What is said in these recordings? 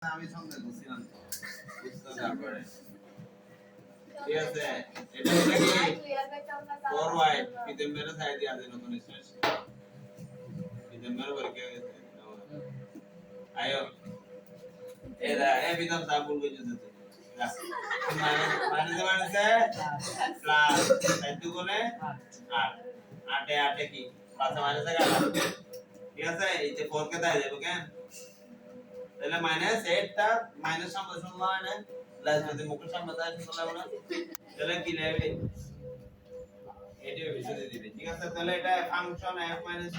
আমি সঙ্গে বুঝছিলাম তো বুঝতে তারপরে ঠিক আছে এটা কি 4y পিতেম্বরের সাইড দিয়ে আছে নতুন স্টেজ পিতেম্বরের পরীক্ষা গেছে আয়ো এরা এ বিধান সাবুল কইছে তো মানে মানে প্লাস 4 দুগুণে 8 8 এ 8 এ কি প্লাস মাইনাস এ কাটা ঠিক আছে এই যে 4 কে দাই দেব কেন তাহলে মাইনাস 8 টা মাইনাস সামনে শুনলা মানে প্লাস যদি মুখের সামনে যায় শুনলা না তাহলে কি নেবে এটিও ভিতরে দিবে ঠিক আছে তাহলে এটা ফাংশন f 2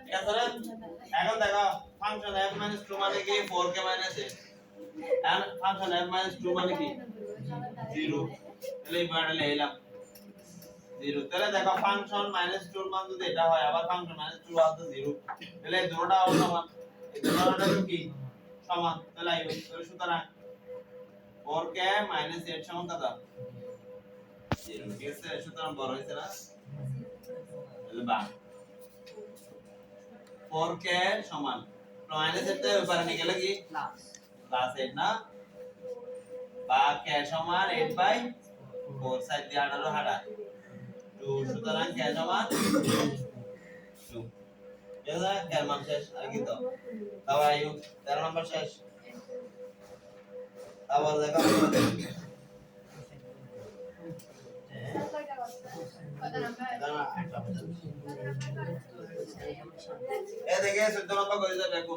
ঠিক আছে না এখন দেখো ফাংশন f 2 মানে কি 4 কে মাইনাস a আর ফাংশন f 2 মানে কি 0 তাহলে এই বাড়ালে এলাম 0 তাহলে দেখো ফাংশন -2 এর মান যদি এটা হয় আবার ফাংশন -2 আসলে 0 তাহলে এই দুটোটা হবে সমান এই দুটোটা কি সমান তাহলে আইব তাহলে সুতরাং 4 কে -8 সমান কত 0 ঠিক আছে সুতরাং বড় হইছে না তাহলে বা 4 কে সমান -8 এর উপরে নিয়ে গেলে কি প্লাস 8 না বা কে সমান 8/4 সাইড দিয়ে 18 হাঁটা 2 সুতরাং কে সমান 2 এরা কে মান শেষ আগে তো তাও আয়ু 13 নম্বর শেষ আবার দেখো এ দেখে 14 নম্বর করে দাও দেখো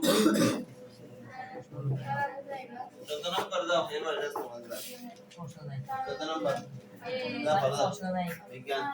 14 নম্বর করে দাও এবার এটা সমাধান 14 নম্বর না ভালো বিজ্ঞান